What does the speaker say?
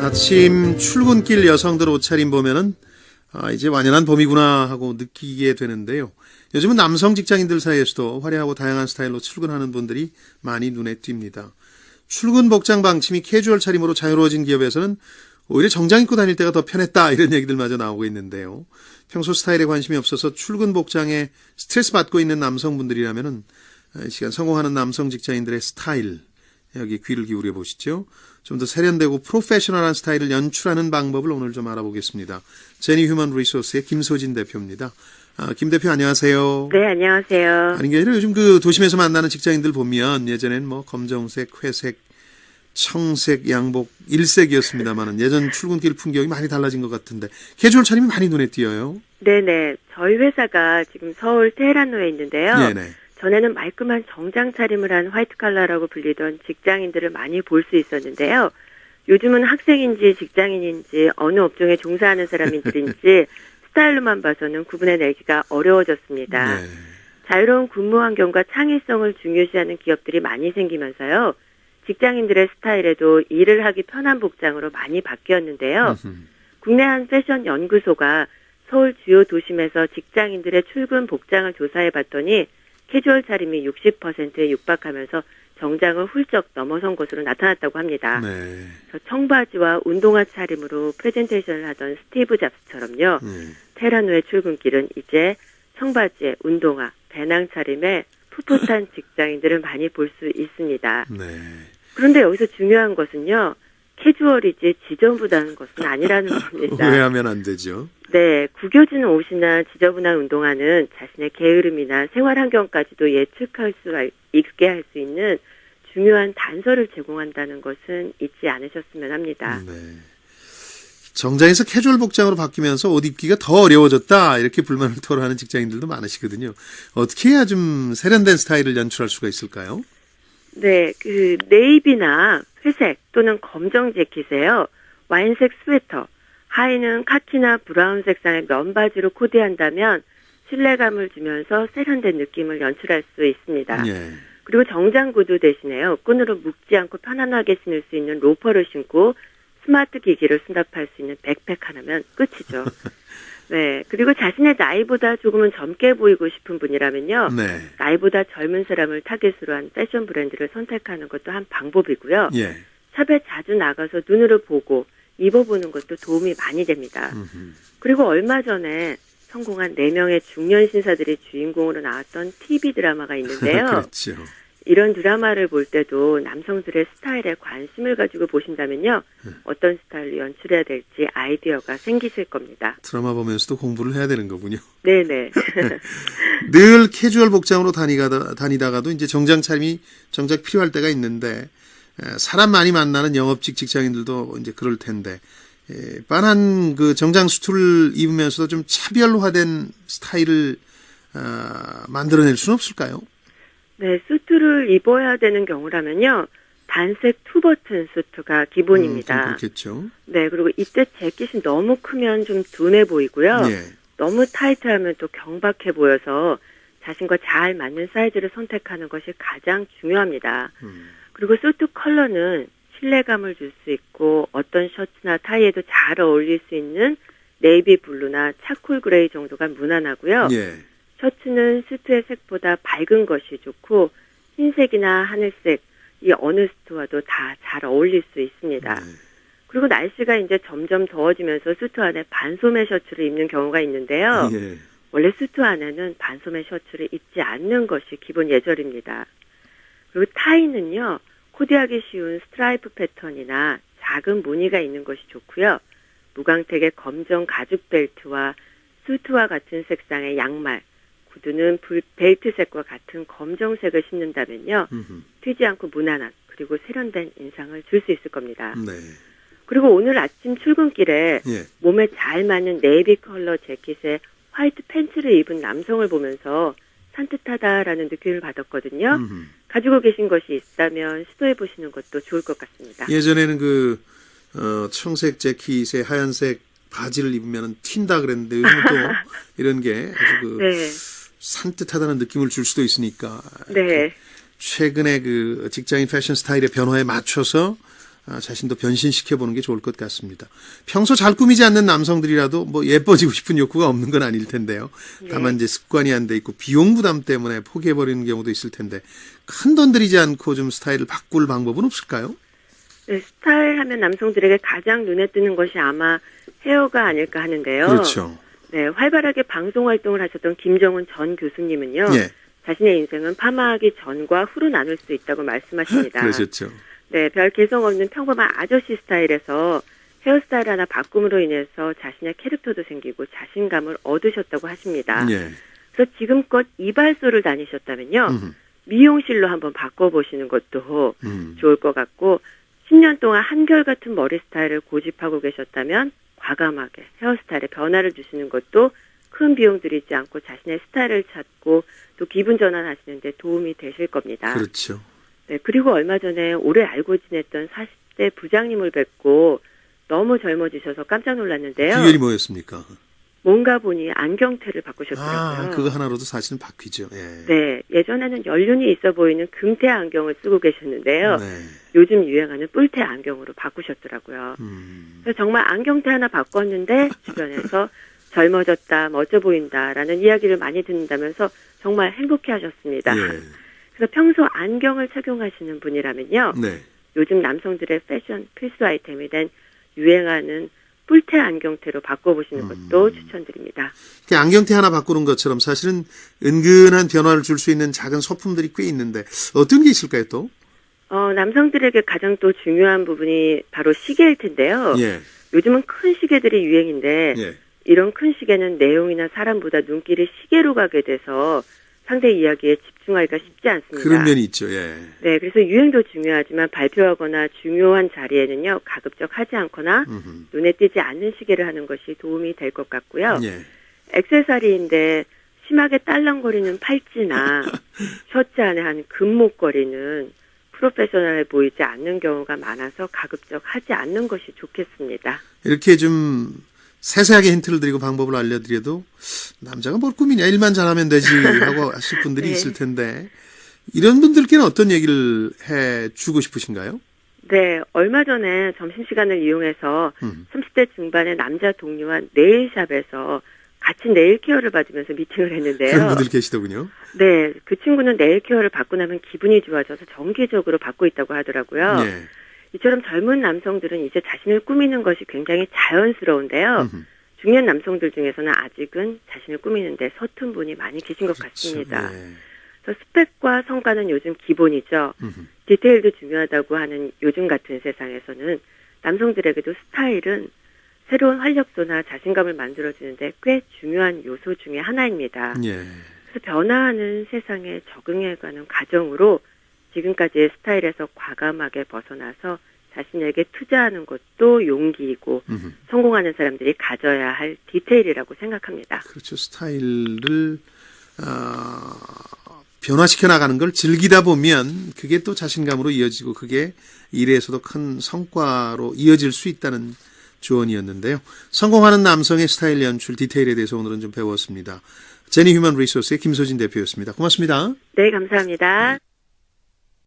아침 출근길 여성들 옷차림 보면은 이제 완연한 봄이구나 하고 느끼게 되는데요. 요즘은 남성 직장인들 사이에서도 화려하고 다양한 스타일로 출근하는 분들이 많이 눈에 띕니다. 출근 복장 방침이 캐주얼 차림으로 자유로워진 기업에서는 오히려 정장 입고 다닐 때가 더 편했다 이런 얘기들마저 나오고 있는데요. 평소 스타일에 관심이 없어서 출근 복장에 스트레스 받고 있는 남성분들이라면은 이 시간 성공하는 남성 직장인들의 스타일 여기 귀를 기울여 보시죠. 좀 더 세련되고 프로페셔널한 스타일을 연출하는 방법을 오늘 좀 알아보겠습니다. 제니 휴먼 리소스의 김소진 대표입니다. 김 대표 안녕하세요. 네, 안녕하세요. 아닌 게 아니라 요즘 그 도심에서 만나는 직장인들 보면 예전엔 뭐 검정색, 회색, 청색, 양복, 일색이었습니다만은 예전 출근길 풍경이 많이 달라진 것 같은데 캐주얼 차림이 많이 눈에 띄어요. 네네. 저희 회사가 지금 서울 테헤란로에 있는데요. 네네. 전에는 말끔한 정장 차림을 한 화이트 칼라라고 불리던 직장인들을 많이 볼 수 있었는데요. 요즘은 학생인지 직장인인지 어느 업종에 종사하는 사람인지 스타일로만 봐서는 구분해내기가 어려워졌습니다. 네. 자유로운 근무 환경과 창의성을 중요시하는 기업들이 많이 생기면서요. 직장인들의 스타일에도 일을 하기 편한 복장으로 많이 바뀌었는데요. 국내 한 패션 연구소가 서울 주요 도심에서 직장인들의 출근 복장을 조사해봤더니 캐주얼 차림이 60%에 육박하면서 정장을 훌쩍 넘어선 것으로 나타났다고 합니다. 네. 청바지와 운동화 차림으로 프레젠테이션을 하던 스티브 잡스처럼요. 테헤란로의 출근길은 이제 청바지에 운동화, 배낭 차림에 풋풋한 직장인들을 많이 볼 수 있습니다. 네. 그런데 여기서 중요한 것은요. 캐주얼이지 지저분한 것은 아니라는 겁니다. 오해하면 안 되죠. 네, 구겨지는 옷이나 지저분한 운동화는 자신의 게으름이나 생활 환경까지도 예측할 수 있게 할 수 있는 중요한 단서를 제공한다는 것은 잊지 않으셨으면 합니다. 네. 정장에서 캐주얼 복장으로 바뀌면서 옷 입기가 더 어려워졌다 이렇게 불만을 토로하는 직장인들도 많으시거든요. 어떻게 해야 좀 세련된 스타일을 연출할 수가 있을까요? 네, 네이비나 회색 또는 검정 재킷에요. 와인색 스웨터, 하의는 카키나 브라운 색상의 면바지로 코디한다면 신뢰감을 주면서 세련된 느낌을 연출할 수 있습니다. 예. 그리고 정장 구두 대신에요. 끈으로 묶지 않고 편안하게 신을 수 있는 로퍼를 신고 스마트 기기를 수납할 수 있는 백팩 하나면 끝이죠. 네. 그리고 자신의 나이보다 조금은 젊게 보이고 싶은 분이라면요. 네. 나이보다 젊은 사람을 타겟으로 한 패션 브랜드를 선택하는 것도 한 방법이고요. 예. 샵에 자주 나가서 눈으로 보고 입어보는 것도 도움이 많이 됩니다. 그리고 얼마 전에 성공한 4명의 중년 신사들이 주인공으로 나왔던 TV 드라마가 있는데요. 그렇죠. 이런 드라마를 볼 때도 남성들의 스타일에 관심을 가지고 보신다면요. 어떤 스타일로 연출해야 될지 아이디어가 생기실 겁니다. 드라마 보면서도 공부를 해야 되는 거군요. 네네. 늘 캐주얼 복장으로 다니다가도 이제 정장 차림이 정작 필요할 때가 있는데 사람 많이 만나는 영업직 직장인들도 이제 그럴 텐데 빤한 그 정장 수트를 입으면서도 좀 차별화된 스타일을 만들어낼 수는 없을까요? 네, 수트를 입어야 되는 경우라면요. 단색 투버튼 수트가 기본입니다. 그렇겠죠. 네, 그리고 이때 재킷이 너무 크면 좀 둔해 보이고요. 예. 너무 타이트하면 또 경박해 보여서 자신과 잘 맞는 사이즈를 선택하는 것이 가장 중요합니다. 그리고 수트 컬러는 신뢰감을 줄 수 있고 어떤 셔츠나 타이에도 잘 어울릴 수 있는 네이비 블루나 차콜 그레이 정도가 무난하고요. 예. 셔츠는 수트의 색보다 밝은 것이 좋고 흰색이나 하늘색 이 어느 수트와도 다 잘 어울릴 수 있습니다. 그리고 날씨가 이제 점점 더워지면서 수트 안에 반소매 셔츠를 입는 경우가 있는데요. 예. 원래 수트 안에는 반소매 셔츠를 입지 않는 것이 기본 예절입니다. 그리고 타이는요. 코디하기 쉬운 스트라이프 패턴이나 작은 무늬가 있는 것이 좋고요. 무광택의 검정 가죽 벨트와 수트와 같은 색상의 양말, 구두는 벨트색과 같은 검정색을 신는다면요. 튀지 않고 무난한 그리고 세련된 인상을 줄 수 있을 겁니다. 네. 그리고 오늘 아침 출근길에 예. 몸에 잘 맞는 네이비 컬러 재킷에 화이트 팬츠를 입은 남성을 보면서 산뜻하다라는 느낌을 받았거든요. 가지고 계신 것이 있다면 시도해보시는 것도 좋을 것 같습니다. 예전에는 청색 재킷에 하얀색 바지를 입으면 튄다 그랬는데 요즘은 또 이런 게 아주 네. 산뜻하다는 느낌을 줄 수도 있으니까. 네. 최근에 그 직장인 패션 스타일의 변화에 맞춰서 자신도 변신시켜보는 게 좋을 것 같습니다. 평소 잘 꾸미지 않는 남성들이라도 뭐 예뻐지고 싶은 욕구가 없는 건 아닐 텐데요. 다만 이제 습관이 안 돼 있고 비용 부담 때문에 포기해버리는 경우도 있을 텐데 큰 돈 들이지 않고 좀 스타일을 바꿀 방법은 없을까요? 네, 스타일 하면 남성들에게 가장 눈에 띄는 것이 아마 헤어가 아닐까 하는데요. 그렇죠. 네, 활발하게 방송 활동을 하셨던 김정은 전 교수님은요. 예. 자신의 인생은 파마하기 전과 후로 나눌 수 있다고 말씀하십니다. 그러셨죠. 네, 별 개성 없는 평범한 아저씨 스타일에서 헤어스타일 하나 바꿈으로 인해서 자신의 캐릭터도 생기고 자신감을 얻으셨다고 하십니다. 예. 그래서 지금껏 이발소를 다니셨다면요. 미용실로 한번 바꿔보시는 것도 좋을 것 같고 10년 동안 한결같은 머리 스타일을 고집하고 계셨다면 과감하게 헤어스타일에 변화를 주시는 것도 큰 비용 들이지 않고 자신의 스타일을 찾고 또 기분 전환하시는 데 도움이 되실 겁니다. 그렇죠. 네, 그리고 얼마 전에 오래 알고 지냈던 40대 부장님을 뵙고 너무 젊어지셔서 깜짝 놀랐는데요. 비결이 뭐였습니까? 뭔가 보니 안경테를 바꾸셨더라고요. 그거 하나로도 사실은 바뀌죠. 예. 네, 예전에는 연륜이 있어 보이는 금태 안경을 쓰고 계셨는데요. 네. 요즘 유행하는 뿔테 안경으로 바꾸셨더라고요. 그래서 정말 안경테 하나 바꿨는데 주변에서 젊어졌다, 멋져 보인다라는 이야기를 많이 듣는다면서 정말 행복해하셨습니다. 예. 그래서 평소 안경을 착용하시는 분이라면요. 네. 요즘 남성들의 패션 필수 아이템이 된 유행하는 뿔테 안경테로 바꿔보시는 것도 추천드립니다. 안경테 하나 바꾸는 것처럼 사실은 은근한 변화를 줄 수 있는 작은 소품들이 꽤 있는데 어떤 게 있을까요 또? 남성들에게 가장 또 중요한 부분이 바로 시계일 텐데요. 예. 요즘은 큰 시계들이 유행인데 예. 이런 큰 시계는 내용이나 사람보다 눈길이 시계로 가게 돼서 상대 이야기에 집중하기가 쉽지 않습니다. 그런 면이 있죠. 예. 네, 그래서 유행도 중요하지만 발표하거나 중요한 자리에는요, 가급적 하지 않거나 눈에 띄지 않는 시계를 하는 것이 도움이 될 것 같고요. 예. 액세서리인데 심하게 딸랑거리는 팔찌나 셔츠 안에 한 금목걸이는 프로페셔널해 보이지 않는 경우가 많아서 가급적 하지 않는 것이 좋겠습니다. 이렇게 좀 세세하게 힌트를 드리고 방법을 알려드려도 남자가 뭘 꾸미냐 일만 잘하면 되지 하고 하실 분들이 네. 있을 텐데 이런 분들께는 어떤 얘기를 해주고 싶으신가요? 네, 얼마 전에 점심시간을 이용해서 30대 중반의 남자 동료와 네일샵에서 같이 네일 케어를 받으면서 미팅을 했는데요. 그런 분들 계시더군요. 네, 그 친구는 네일 케어를 받고 나면 기분이 좋아져서 정기적으로 받고 있다고 하더라고요. 예. 이처럼 젊은 남성들은 이제 자신을 꾸미는 것이 굉장히 자연스러운데요. 중년 남성들 중에서는 아직은 자신을 꾸미는데 서툰 분이 많이 계신 것 같습니다. 예. 그래서 스펙과 성과는 요즘 기본이죠. 디테일도 중요하다고 하는 요즘 같은 세상에서는 남성들에게도 스타일은 새로운 활력소나 자신감을 만들어주는데 꽤 중요한 요소 중에 하나입니다. 예. 그래서 변화하는 세상에 적응해가는 과정으로 지금까지의 스타일에서 과감하게 벗어나서 자신에게 투자하는 것도 용기이고 성공하는 사람들이 가져야 할 디테일이라고 생각합니다. 그렇죠. 스타일을 변화시켜 나가는 걸 즐기다 보면 그게 또 자신감으로 이어지고 그게 일에서도 큰 성과로 이어질 수 있다는 조언이었는데요. 성공하는 남성의 스타일 연출 디테일에 대해서 오늘은 좀 배웠습니다. 제니 휴먼 리소스의 김소진 대표였습니다. 고맙습니다. 네, 감사합니다.